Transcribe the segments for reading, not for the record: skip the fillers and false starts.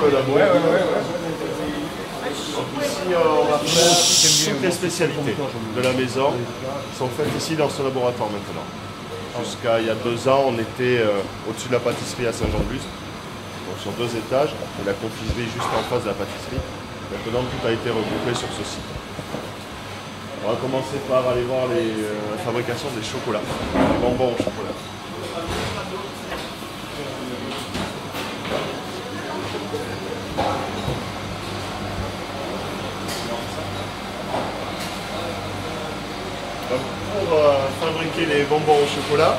le labo. Donc ici, on va faire toutes les spécialités de la maison sont faites ici dans ce laboratoire maintenant. Jusqu'à il y a 2 ans, on était au-dessus de la pâtisserie à Saint-Jean-de-Luz, donc sur 2 étages, et la confiserie juste en face de la pâtisserie. Maintenant, tout a été regroupé sur ce site. On va commencer par aller voir la fabrication des chocolats, des bonbons au chocolat. Donc, pour fabriquer les bonbons au chocolat,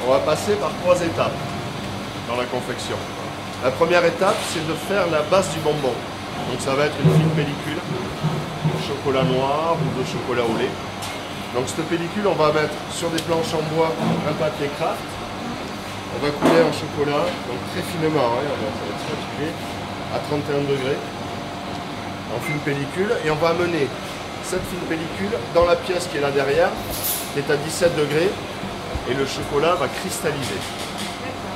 on va passer par 3 étapes dans la confection. La première étape, c'est de faire la base du bonbon. Donc ça va être une fine pellicule de chocolat noir ou de chocolat au lait. Donc cette pellicule, on va mettre sur des planches en bois un papier craft. On va couler en chocolat, donc très finement, hein, ça va être spatulé à 31 degrés en fine pellicule. Et on va amener cette fine pellicule dans la pièce qui est là derrière, qui est à 17 degrés, et le chocolat va cristalliser.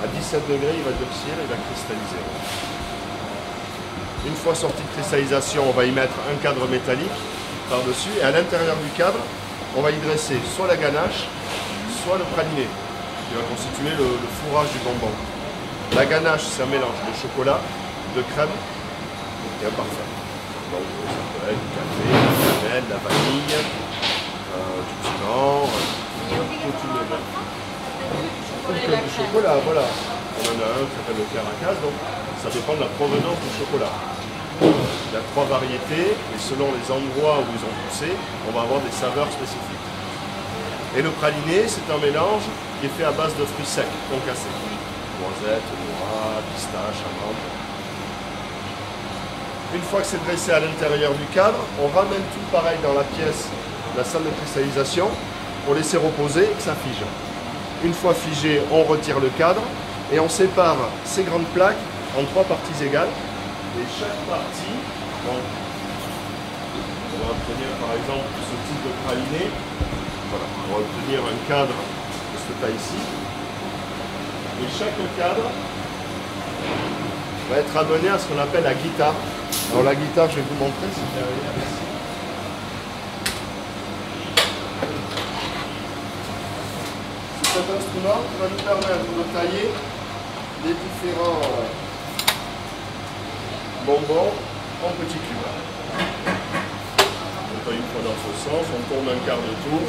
À 17 degrés, il va durcir et il va cristalliser. Une fois sorti de cristallisation, on va y mettre un cadre métallique par-dessus, et à l'intérieur du cadre, on va y dresser soit la ganache, soit le praliné, qui va constituer le fourrage du bonbon. La ganache, c'est un mélange de chocolat, de crème et un parfum. Donc ça peut être du café, de la cannelle, de la vanille, du piment, du chocolat, voilà. On en a un qui s'appelle le Caracas, donc ça dépend de la provenance du chocolat. Il y a 3 variétés, et selon les endroits où ils ont poussé, on va avoir des saveurs spécifiques. Et le praliné, c'est un mélange qui est fait à base de fruits secs, concassés. Noisettes, noix, pistaches, amandes. Une fois que c'est dressé à l'intérieur du cadre, on ramène tout pareil dans la pièce, la salle de cristallisation, pour laisser reposer et que ça fige. Une fois figé, on retire le cadre et on sépare ces grandes plaques en 3 parties égales. Et chaque partie, donc, on va obtenir par exemple ce type de praliné. Voilà, on va obtenir un cadre de cette taille-ci. Et chaque cadre va être amené à ce qu'on appelle la guitare. Alors la guitare, je vais vous montrer, c'est derrière ici. C'est cet instrument qui va nous permettre de tailler les différents bonbons en petits cubes. On taille une fois dans ce sens, on tourne un quart de tour.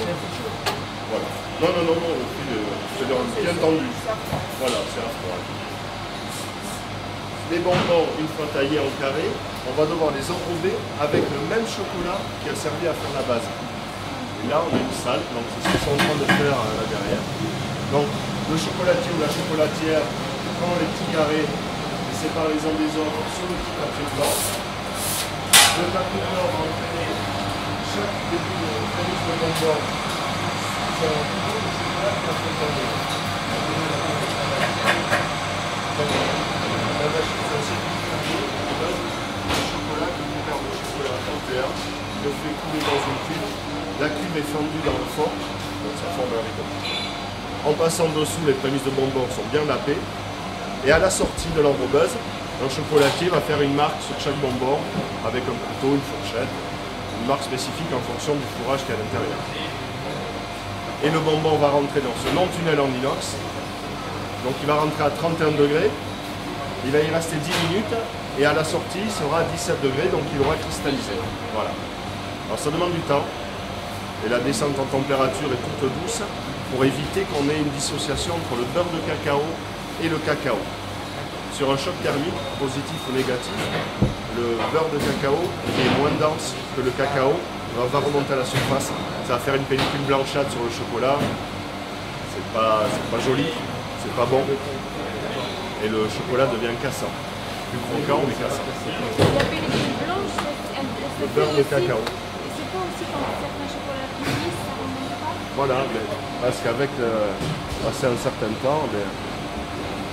Voilà. Non, le fil est bien tendu. Voilà, c'est à froid. Les bonbons, une fois taillés en carré, on va devoir les enrober avec le même chocolat qui a servi à faire la base. Et là, on a une salle, donc c'est ce qu'ils sont en train de faire là derrière. Donc, le chocolatier ou la chocolatière prend les petits carrés et sépare les uns des autres sur le petit papier blanc. Le papier blanc va entraîner chaque début de prémisse de bonbon sur un petit peu de chocolat qui va se tourner. La machine facile le chocolat que vous perdez le chocolat entier, le fait couler dans une cuve. La cuve est fendue dans le fond, donc ça forme un rideau. En passant dessous, les prémices de bonbons sont bien nappées. Et à la sortie de l'enrobeuse, un chocolatier va faire une marque sur chaque bonbon avec un couteau, une fourchette, une marque spécifique en fonction du fourrage qu'il y a à l'intérieur. Et le bonbon va rentrer dans ce long tunnel en inox. Donc il va rentrer à 31 degrés. Il va y rester 10 minutes et à la sortie, il sera à 17 degrés, donc il aura cristallisé. Voilà. Alors ça demande du temps et la descente en température est toute douce pour éviter qu'on ait une dissociation entre le beurre de cacao et le cacao. Sur un choc thermique, positif ou négatif, le beurre de cacao, qui est moins dense que le cacao, va remonter à la surface. Ça va faire une pellicule blanchâtre sur le chocolat. C'est pas joli, c'est pas bon. Et le chocolat devient cassant. Plus croquant, mais cassant. La pellicule blanche, le beurre de cacao. Et c'est pas aussi quand certains chocolats plus lisses, ça remonte pas? Voilà, parce qu'avec passé un certain temps,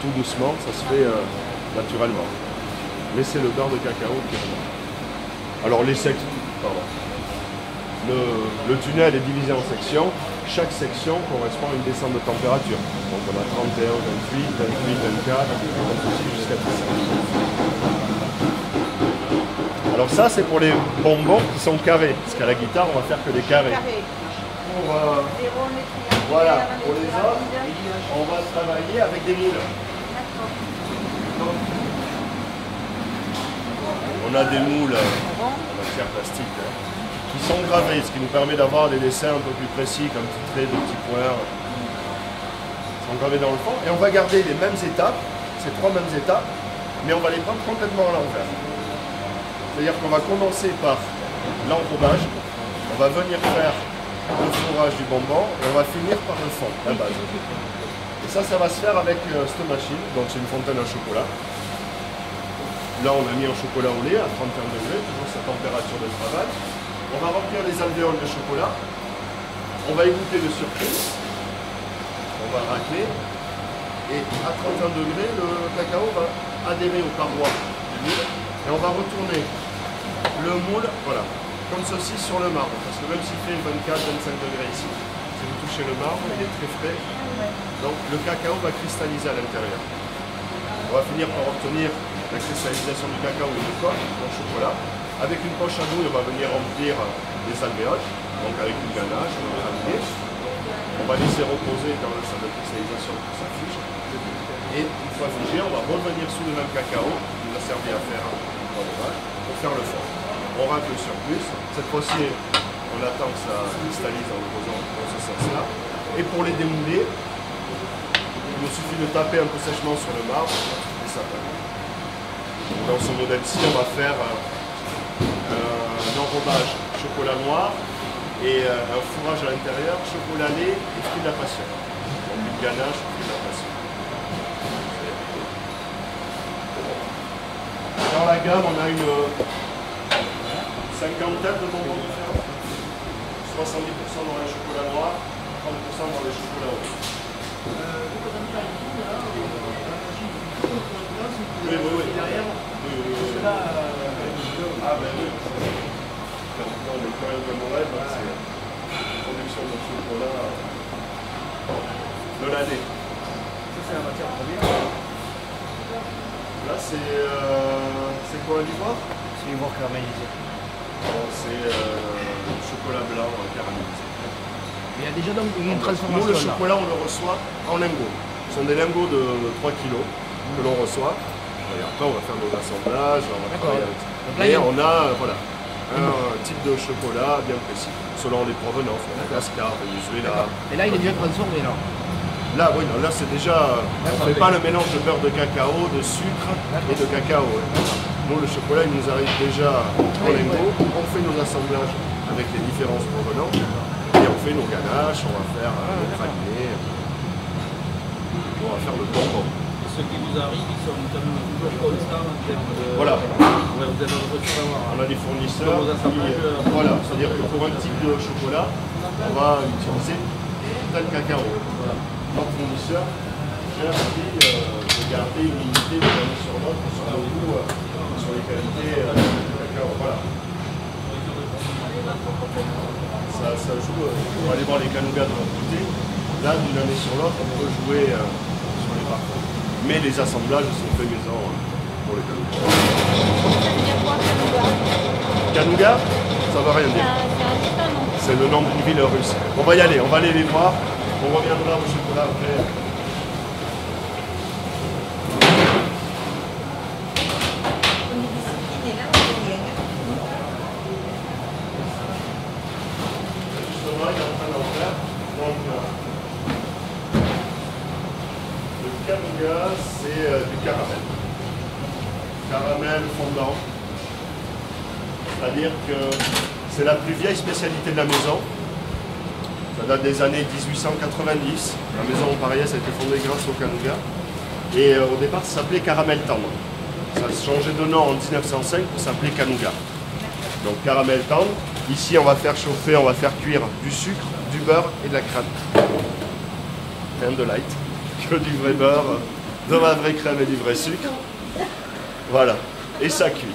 tout doucement, ça se fait naturellement. Mais c'est le beurre de cacao qui remonte. Alors les sections, pardon. Le tunnel est divisé en sections. Chaque section correspond à une descente de température. Donc on a 31, 28, 28, 24, jusqu'à 17. Alors ça, c'est pour les bonbons qui sont carrés, parce qu'à la guitare, on va faire que des carrés. Pour, voilà, pour les autres, on va travailler avec des moules. Donc, on a des moules en matière plastique qui sont gravés, ce qui nous permet d'avoir des dessins un peu plus précis, comme petits traits, de petits points. Ils sont gravés dans le fond. Et on va garder les mêmes étapes, ces trois mêmes étapes, mais on va les prendre complètement à l'envers. C'est-à-dire qu'on va commencer par l'enrobage, on va venir faire le fourrage du bonbon et on va finir par le fond, la base. Et ça va se faire avec cette machine, donc c'est une fontaine à chocolat. Là on a mis un chocolat au lait à 31 degrés, toujours sa température de travail. On va remplir les alvéoles de chocolat, on va égoutter le surplus, on va racler, et à 31 degrés, le cacao va adhérer aux parois du moule, et on va retourner le moule, voilà, comme ceci sur le marbre, parce que même s'il fait 24-25 degrés ici, si vous touchez le marbre, il est très frais, donc le cacao va cristalliser à l'intérieur. On va finir par obtenir la cristallisation du cacao et du coque, au chocolat. Avec une poche à douille, on va venir remplir les alvéoles, donc avec une ganache, on va ramener. On va laisser reposer dans le stade de cristallisation pour que ça fige. Et une fois figé, on va revenir sous le même cacao, qui nous a servi à faire l'enrobage, pour faire le fond. On racle le surplus. Cette fois-ci, on attend que ça cristallise en le posant dans ce sens-là. Et pour les démouler, il nous suffit de taper un peu sèchement sur le marbre et ça passe. Dans ce modèle-ci, on va faire un enrobage chocolat noir et un fourrage à l'intérieur, chocolat lait et fruits de la passion. Donc une ganache, fruits de la passion. Dans la gamme, on a une cinquantaine de bonbons différents. 70% dans les chocolats noirs, 30% dans les chocolats rouges. Oui. Ah ben oui. Dans les périodes de mon rêve, c'est la production de chocolat de l'année. Ça c'est la matière première. Là c'est quoi l'ivoire? C'est l'ivoire caramélisé. C'est chocolat blanc caramélisé. Il y a déjà donc une transformation. Nous le chocolat on le reçoit en lingots. Ce sont des lingots de 3 kg que l'on reçoit. Et après on va faire nos assemblages, on va travailler avec ça. Et on a voilà, un type de chocolat bien précis, selon les provenances, Madagascar, Venezuela. Et là il est déjà transformé là. Là oui, non, là c'est déjà. On ne fait pas le mélange de beurre de cacao, de sucre et de cacao. Nous le chocolat il nous arrive déjà en lingots, on fait nos assemblages avec les différences provenances et on fait nos ganaches, on va faire nos pralinés, on va faire le bonbon. Ceux qui vous arrivent, ils sont quand même toujours constants en termes de... Voilà. Ouais, vous avez un retour à avoir. On a des fournisseurs qui... Voilà, c'est-à-dire que pour un type de chocolat, on va utiliser tel cacao. Voilà. Notre fournisseur gère de garder une unité de l'année sur l'autre sur le goût, sur les qualités du cacao. Voilà. Ça joue, on va aller voir les canougats de l'autre côté. Là, d'une année sur l'autre, on peut jouer sur les parcours. Mais les assemblages sont faits maison pour les canougas. Ça veut dire quoi, Canouga? Canouga, ça veut rien dire. C'est le nom d'une ville russe. On va y aller, on va aller les voir. On reviendra au chocolat après. Justement, il est en train d'en faire. Donc, le canouga, c'est du caramel. Caramel fondant. C'est-à-dire que c'est la plus vieille spécialité de la maison. Ça date des années 1890. La maison Paris-Est a été fondée grâce au canouga. Et au départ, ça s'appelait caramel tendre. Ça a changé de nom en 1905 pour s'appeler canouga. Donc caramel tendre. Ici, on va faire chauffer, on va faire cuire du sucre, du beurre et de la crème. Rien de light, que du vrai beurre, de la vraie crème et du vrai sucre. Voilà. Et ça cuit.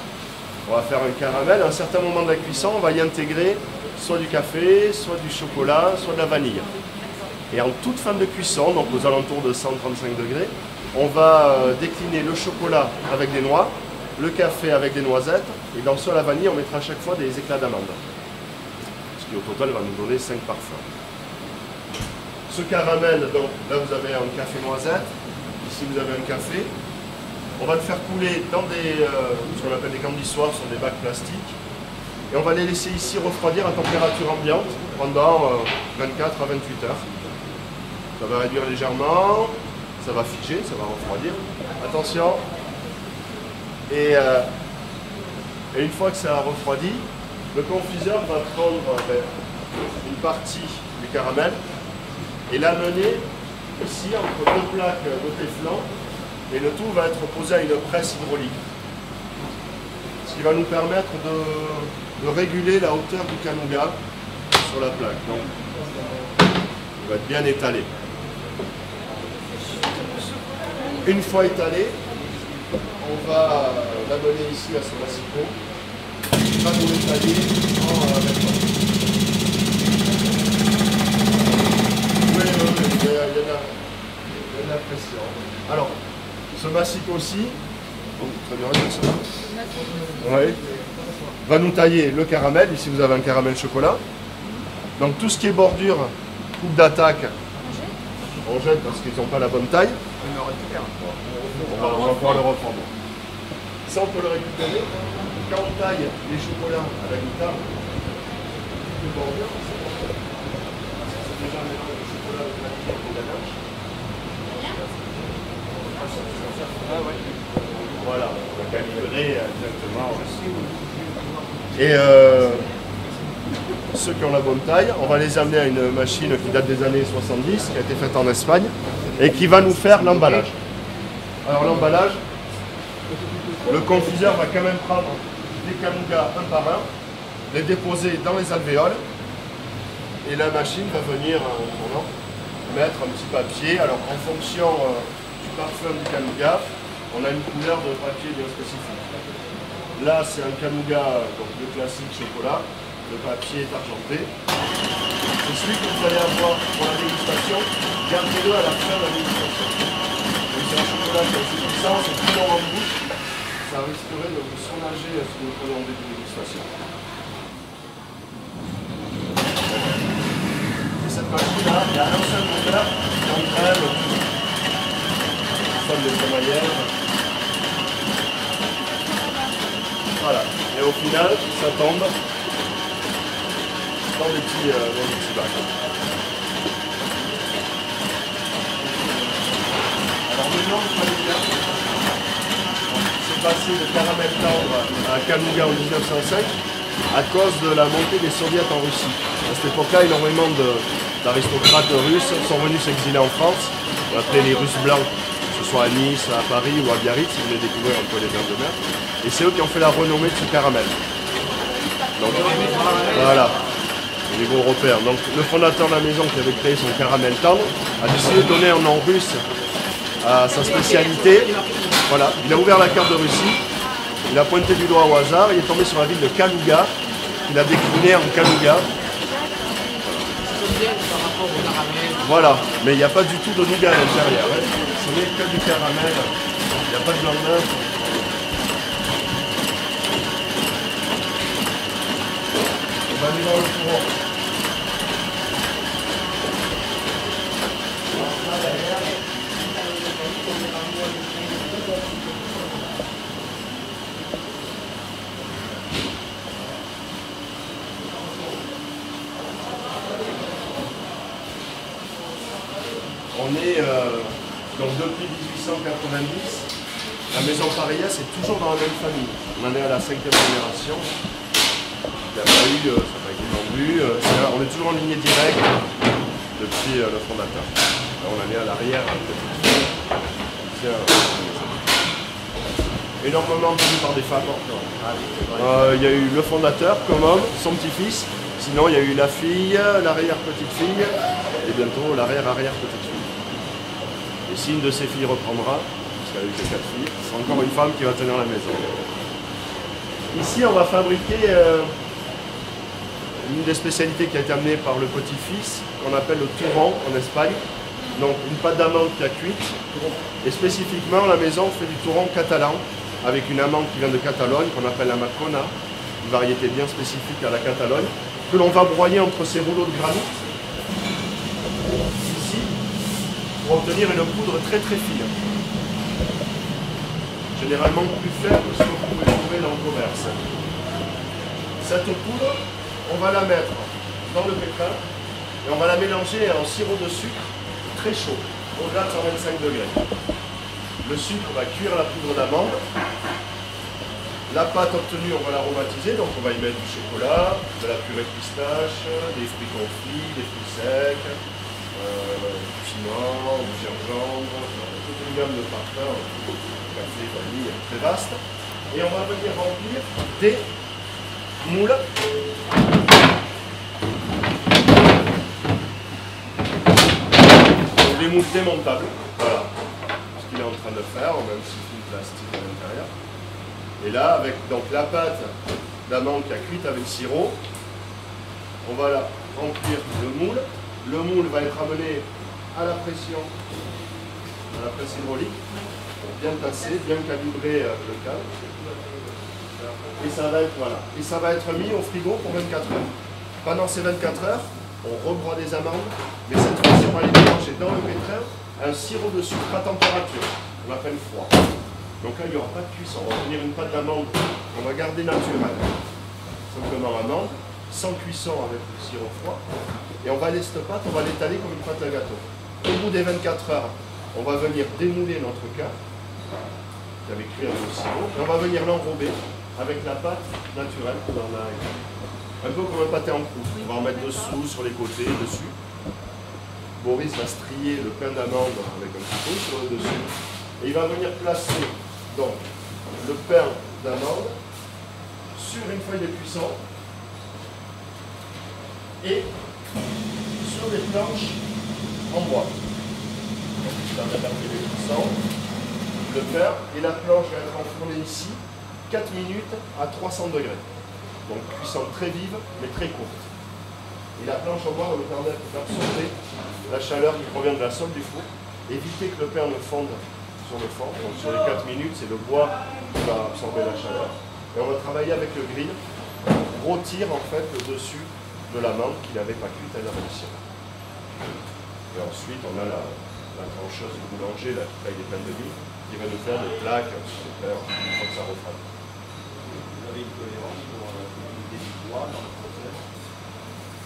On va faire un caramel. À un certain moment de la cuisson, on va y intégrer soit du café, soit du chocolat, soit de la vanille. Et en toute fin de cuisson, donc aux alentours de 135 degrés, on va décliner le chocolat avec des noix le café avec des noisettes, et dans le sol à vanille, on mettra à chaque fois des éclats d'amande. Ce qui au total va nous donner 5 parfums. Ce caramel, donc là vous avez un café noisette, ici vous avez un café. On va le faire couler dans ce qu'on appelle des candissoirs, sur des bacs plastiques. Et on va les laisser ici refroidir à température ambiante pendant 24 à 28 heures. Ça va réduire légèrement, ça va figer, ça va refroidir. Attention. Et une fois que ça a refroidi, le confiseur va prendre une partie du caramel et l'amener ici entre deux plaques de téflon. Et le tout va être posé à une presse hydraulique. Ce qui va nous permettre de réguler la hauteur du canuga sur la plaque. Donc, il va être bien étalé. Une fois étalé, on va l'amener ici à ce massicot. Il va nous l'étaler en maintenant. Oui, il y a de la pression. Alors, ce massicot aussi, va nous tailler le caramel. Ici vous avez un caramel chocolat. Donc tout ce qui est bordure, coupe d'attaque, on jette parce qu'ils n'ont pas la bonne taille. On va pouvoir le reprendre. Ça on peut le récupérer. Quand on taille les chocolats à la guitare, les bordures, c'est déjà un mélange de chocolat avec la guitare et de la ganache. Voilà, on va calibrer exactement. Et ceux qui ont la bonne taille, on va les amener à une machine qui date des années 70, qui a été faite en Espagne, et qui va nous faire l'emballage. Alors l'emballage, le confiseur va quand même prendre des canugas un par un, les déposer dans les alvéoles, et la machine va venir mettre un petit papier. Alors en fonction parfum du canuga, on a une couleur de papier bien spécifique. Là, c'est un canuga de classique chocolat, le papier est argenté. C'est celui que vous allez avoir pour la dégustation, gardez-le à la fin de la dégustation. C'est un chocolat qui est assez puissant, c'est plus long en bouche, ça risquerait de vous soulager si vous le prenez en début de dégustation. Et cette machine-là, il y a un seul moteur qui entraîne de crémaillère. Voilà. Et au final, ça tombe dans des petits bacs. Alors maintenant, c'est passé de caramel tendre à canuga en 1905 à cause de la montée des soviets en Russie. À cette époque-là, énormément d'aristocrates russes sont venus s'exiler en France. On appelait les Russes blancs. Que ce soit à Nice, à Paris ou à Biarritz, si vous voulez découvrir un peu les vins de mer. Et c'est eux qui ont fait la renommée de ce caramel. Donc, voilà, au niveau européen. Donc le fondateur de la maison qui avait créé son caramel tendre a décidé de donner un nom russe à sa spécialité. Voilà, il a ouvert la carte de Russie, il a pointé du doigt au hasard, il est tombé sur la ville de Kaluga, qu'il a décliné en Kaluga. Voilà, mais il n'y a pas du tout de nougat à l'intérieur. Hein. Ce n'est que du caramel, il n'y a pas de blanc d'œuf. On va aller dans le four. On est donc depuis 1890, la maison Parillas est toujours dans la même famille. On en est à la 5e génération. Il n'y a pas eu, ça n'a pas été vendu. On est toujours en lignée directe depuis le fondateur. Là, on en est à l'arrière. Énormément tenu par des femmes. Il y a eu le fondateur comme homme, son petit-fils. Sinon, il y a eu la fille, l'arrière-petite-fille et bientôt l'arrière-arrière-petite-fille. Et si une de ses filles reprendra, parce qu'elle a eu que 4 filles, c'est encore une femme qui va tenir la maison. Ici, on va fabriquer une des spécialités qui a été amenée par le petit-fils, qu'on appelle le touron en Espagne. Donc une pâte d'amande qui a cuite. Et spécifiquement, la maison fait du touron catalan, avec une amande qui vient de Catalogne, qu'on appelle la Macona, une variété bien spécifique à la Catalogne, que l'on va broyer entre ces rouleaux de granit, ici, pour obtenir une poudre très très fine. Généralement plus faible que ce que vous pouvez trouver dans le commerce. Cette poudre, on va la mettre dans le pétrin et on va la mélanger à un sirop de sucre très chaud, au-delà de 125 degrés. Le sucre va cuire la poudre d'amande. La pâte obtenue, on va l'aromatiser, donc on va y mettre du chocolat, de la purée de pistache, des fruits confits, des fruits secs, du piment, du gingembre, toute une gamme de parfums, café, vanille, très vaste. Et on va venir remplir des moules. Donc des moules démontables. Voilà ce qu'il est en train de faire, même s'il fout le plastique à l'intérieur. Et là, avec donc la pâte d'amande qui a cuite avec le sirop, on va la remplir de moule. Le moule va être amené à la pression hydraulique, pour bien tasser, bien calibrer le cadre. Et ça va être, voilà. Et ça va être mis au frigo pour 24 heures. Pendant ces 24 heures, on rebroie des amandes, mais cette fois-ci, on va les mélanger dans le pétrin à un sirop de sucre à température, on appelle froid. Donc là, il n'y aura pas de cuisson. On va obtenir une pâte d'amande qu'on va garder naturelle. Simplement amande, sans cuisson avec le sirop froid. Et on va aller cette pâte, on va l'étaler comme une pâte à gâteau. Au bout des 24 heures, on va venir démouler notre cas, qui avait cuit avec le sirop, et on va venir l'enrober avec la pâte naturelle qu'on en a. Un peu comme un pâté en croûte. On va en mettre dessous, sur les côtés, dessus. Boris va strier le pain d'amande avec un couteau sur le dessus. Et il va venir placer donc le pain d'amande sur une feuille de cuisson et sur des planches en bois. Donc il va mettre de cuisson, le pain et la planche va être enfournée ici 4 minutes à 300 degrés. Donc cuisson très vive mais très courte. Et la planche en bois va nous permettre d'absorber la chaleur qui provient de la somme du four, éviter que le pain ne fonde sur le fond. Donc sur les 4 minutes, c'est le bois qui va absorber la chaleur. Et on va travailler avec le grill, rôtir en fait le dessus de l'amande qu'il n'avait pas cuite à la réussite. Et ensuite, on a la trancheuse du boulanger, la taille des pains de mie, qui va nous faire des plaques sur les pains une fois que ça refroidit. Vous avez une cohérence pour l'unité du bois dans le process?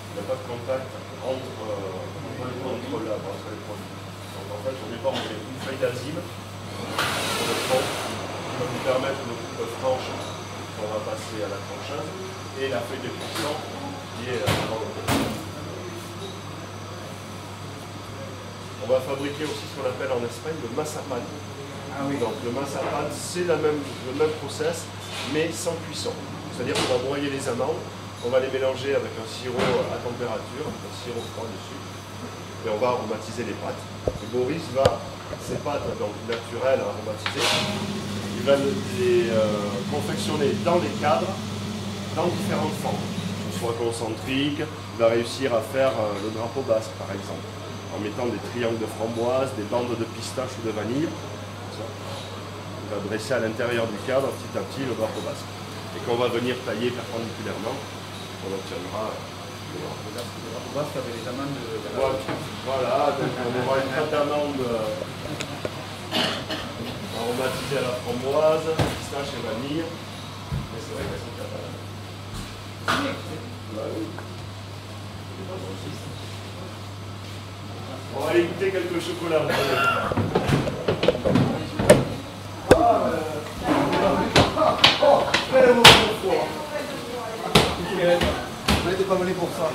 Il n'y a pas de contact entre les produits. Donc en fait, au départ, on met une feuille d'azime sur le fond, qui va nous permettre une coupe franche qu'on va passer à la trancheuse, et la feuille de cuisson qui est dans le côté. On va fabriquer aussi ce qu'on appelle en Espagne le mazapan. Ah oui. Donc le mazapan, c'est le même process, mais sans cuisson. C'est-à-dire qu'on va broyer les amandes, on va les mélanger avec un sirop à température, un sirop froid dessus, et on va aromatiser les pâtes. Et Boris va, ces pâtes donc naturelles aromatisées, il va les confectionner dans les cadres, dans différentes formes, soit concentriques, il va réussir à faire le drapeau basque par exemple, en mettant des triangles de framboise, des bandes de pistache ou de vanille. Il va dresser à l'intérieur du cadre petit à petit le drapeau basque. Et qu'on va venir tailler perpendiculairement, on obtiendra le drapeau basque. Le drapeau basque avec les amandes de la Voilà, donc on aura une pâte d'amande aromatisée à la framboise, pistache et vanille. Mais c'est vrai qu'elles sont catalanes. Bah oui. On va aller goûter quelques chocolats. Vous n'êtes pas venu pour ça.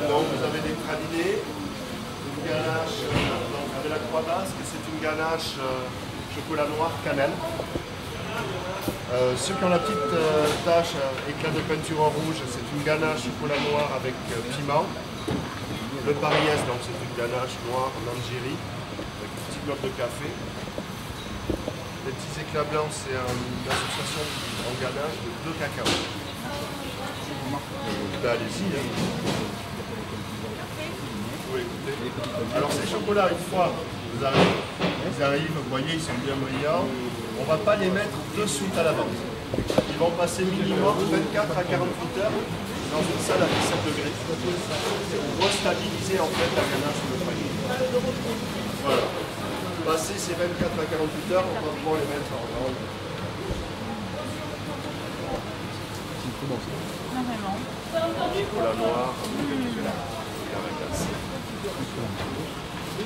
Donc vous avez des pralinés, une ganache donc avec la croix basque, c'est une ganache chocolat noir cannelle. Ceux qui ont la petite tache éclat de peinture en rouge, c'est une ganache chocolat noir avec piment. Le Pariès, donc c'est une ganache noire en Algérie avec un petit bloc de café. Les petits éclats blancs, c'est une association en Ghana de 2 cacao. Ben, allez-y. Hein. Oui, écoutez. Alors ces chocolats, une fois ils arrivent, vous voyez, ils sont bien brillants. On ne va pas les mettre de suite à la vente. Ils vont passer minimum 24 à 48 heures dans une salle à 17 degrés pour stabiliser en fait la ganache sur le panier. Voilà. Passer ces 24 à 48 heures, on va pouvoir les mettre en vente. Non, vraiment. Chocolat noir.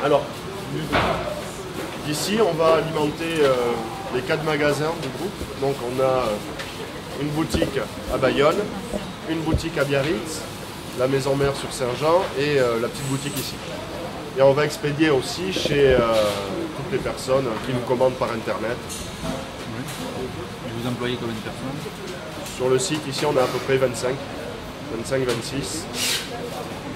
Alors, d'ici, on va alimenter les 4 magasins du groupe. Donc, on a une boutique à Bayonne, une boutique à Biarritz, la maison mère sur Saint-Jean et la petite boutique ici. Et on va expédier aussi chez toutes les personnes qui nous commandent par internet. Oui. Et vous employez combien de personnes? Sur le site ici on a à peu près 25, 26.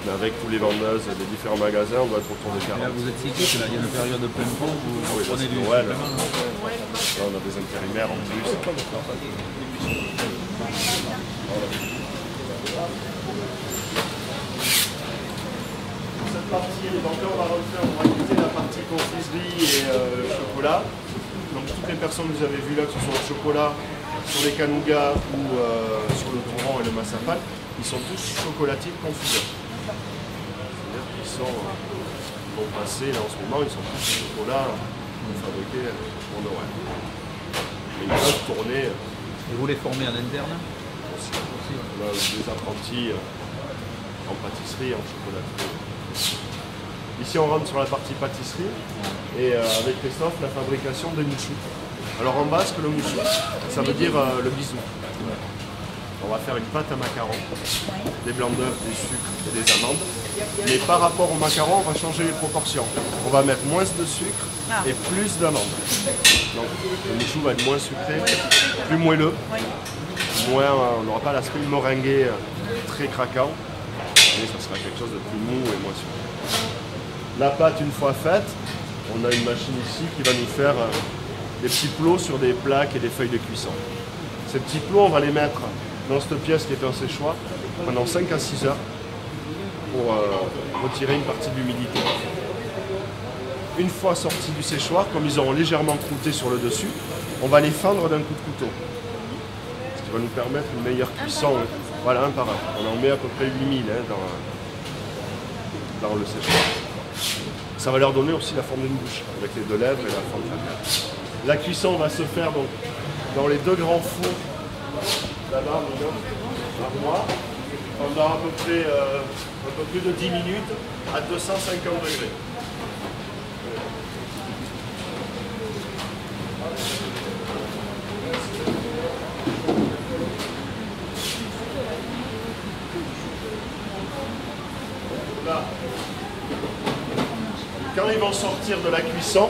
Mais avec tous les vendeuses des différents magasins, on doit être autour de 40. Et là vous êtes cyclique, là il y a une période de plein pot, vous Oui, prenez du Noël. supplément, non? Là on a des intérimaires en plus. Cette partie, donc là on va quitter la partie confiserie et chocolat. Donc toutes les personnes que vous avez vues là, que ce soit le chocolat, sur les canougats ou sur le touron et le massapal, ils sont tous chocolatiers confiseurs. C'est-à-dire qu'ils vont passer là en ce moment, ils sont tous chocolat fabriqués pour Noël. Mais ils peuvent tourner Et vous les formez en interne? aussi. Là, des apprentis en pâtisserie, en chocolaterie. Ici, on rentre sur la partie pâtisserie et avec Christophe, la fabrication des mouchous. Alors en basque, le mouchou, ça veut dire le bisou. On va faire une pâte à macarons, des blancs d'œufs, des sucres et des amandes. Mais par rapport au macaron, on va changer les proportions. On va mettre moins de sucre et plus d'amandes. Donc le mouchou va être moins sucré, plus moelleux. Moins, on n'aura pas l'aspect meringué très craquant. Mais ça sera quelque chose de plus mou et moins sucré. La pâte, une fois faite, on a une machine ici qui va nous faire des petits plots sur des plaques et des feuilles de cuisson. Ces petits plots, on va les mettre dans cette pièce qui est un séchoir pendant 5 à 6 heures pour retirer une partie de l'humidité. Une fois sortis du séchoir, comme ils auront légèrement croûté sur le dessus, on va les fendre d'un coup de couteau. Ce qui va nous permettre une meilleure cuisson. Voilà, un par un. On en met à peu près 8000 dans le séchoir. Ça va leur donner aussi la forme d'une bouche, avec les 2 lèvres et la forme familiale. La cuisson va se faire donc dans les 2 grands fours là-bas, moi, pendant à peu près un peu plus de 10 minutes à 250 degrés. Là. Quand ils vont sortir de la cuisson,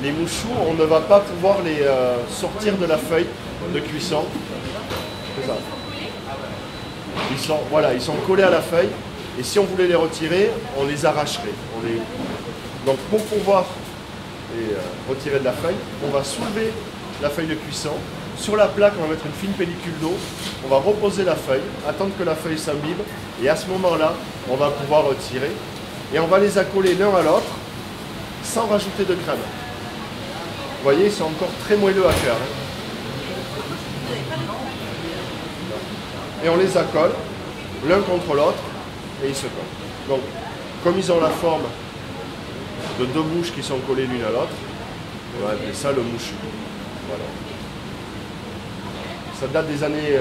les mouchous, on ne va pas pouvoir les sortir de la feuille de cuisson. C'est ça. Ils sont collés à la feuille et si on voulait les retirer, on les arracherait. Donc pour pouvoir les retirer de la feuille, on va soulever la feuille de cuisson. Sur la plaque, on va mettre une fine pellicule d'eau. On va reposer la feuille, attendre que la feuille s'imbibe et à ce moment-là, on va pouvoir retirer. Et on va les accoler l'un à l'autre sans rajouter de crème. Vous voyez, ils sont encore très moelleux à faire. Et on les accole l'un contre l'autre et ils se collent. Donc, comme ils ont la forme de 2 bouches qui sont collées l'une à l'autre, on va appeler ça le mouchou. Voilà. Ça date des années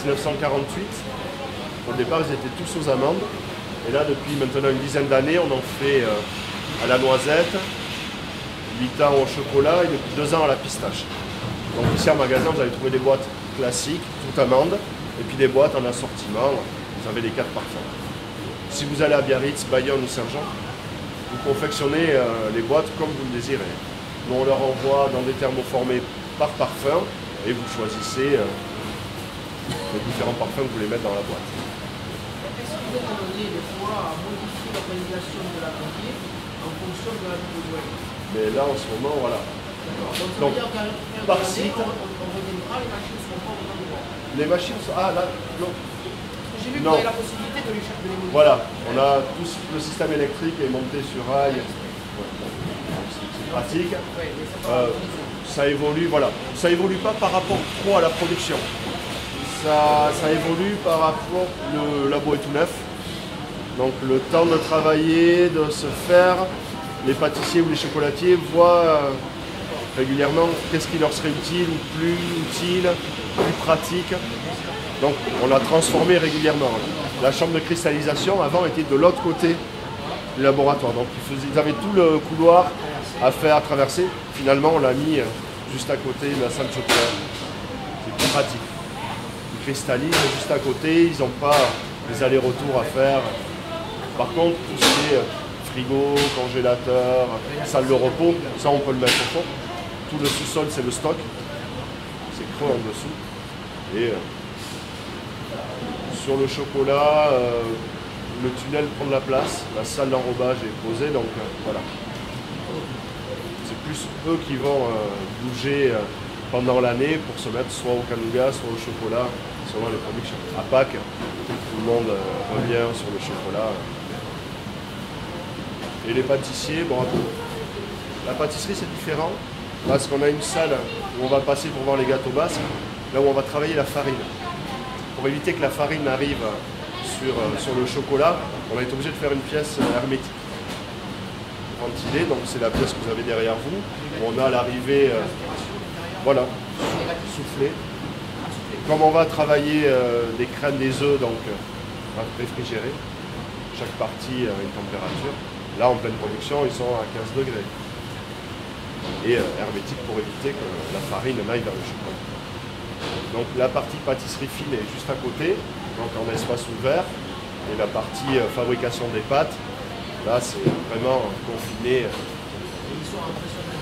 1948. Au départ, ils étaient tous aux amandes. Et là, depuis maintenant une dizaine d'années, on en fait à la noisette, 8 ans au chocolat et depuis 2 ans à la pistache. Donc ici en magasin, vous allez trouver des boîtes classiques, toutes amandes, et puis des boîtes en assortiment. Vous avez les 4 parfums. Si vous allez à Biarritz, Bayonne ou Saint-Jean, vous confectionnez les boîtes comme vous le désirez. Nous, on leur envoie dans des thermoformés par parfum et vous choisissez les différents parfums que vous voulez mettre dans la boîte. Est-ce que vous êtes amené des fois à modifier l'organisation de la cantine en fonction de la besoin? Mais là, en ce moment, voilà. Donc, Donc, par par site, site. on reviendra, les machines seront pas au même endroit. Les machines sont... Ah là, non. J'ai vu que Non. vous avez la possibilité de les modifier. Voilà, on a tout le système électrique est monté sur rail. C'est pratique. Ouais, mais c'est pas Ça évolue, voilà. Ça évolue pas par rapport trop à la production. Ça évolue par rapport, le labo est tout neuf. Donc le temps de travailler, de se faire, les pâtissiers ou les chocolatiers voient régulièrement qu'est-ce qui leur serait utile ou plus utile, plus pratique. Donc on l'a transformé régulièrement. La chambre de cristallisation avant était de l'autre côté du laboratoire. Donc ils avaient tout le couloir à faire traverser. Finalement on l'a mis juste à côté de la salle de chocolat. C'est plus pratique. Ils cristallisent juste à côté, ils n'ont pas les allers-retours à faire. Par contre, tout ce qui est frigo, congélateur, salle de repos, ça on peut le mettre au fond. Tout le sous-sol c'est le stock. C'est creux en dessous. Et sur le chocolat, le tunnel prend de la place, la salle d'enrobage est posée, donc voilà. C'est plus eux qui vont bouger pendant l'année pour se mettre soit au Canuga, soit au chocolat, selon les productions. À Pâques, tout le monde revient sur le chocolat. Et les pâtissiers, bon, la pâtisserie c'est différent, parce qu'on a une salle où on va passer pour voir les gâteaux basques, là où on va travailler la farine. Pour éviter que la farine arrive sur le chocolat, on a été obligé de faire une pièce hermétique. Ventilée, donc c'est la pièce que vous avez derrière vous, où on a l'arrivée, voilà, soufflée. Comme on va travailler des crèmes, des œufs, donc on va réfrigérer, chaque partie a une température. Là, en pleine production, ils sont à 15 degrés. Et hermétique pour éviter que la farine n'aille vers le chocolat. Donc la partie pâtisserie fine est juste à côté, donc en espace ouvert. Et la partie fabrication des pâtes, là c'est vraiment confiné. Ils sont en pression de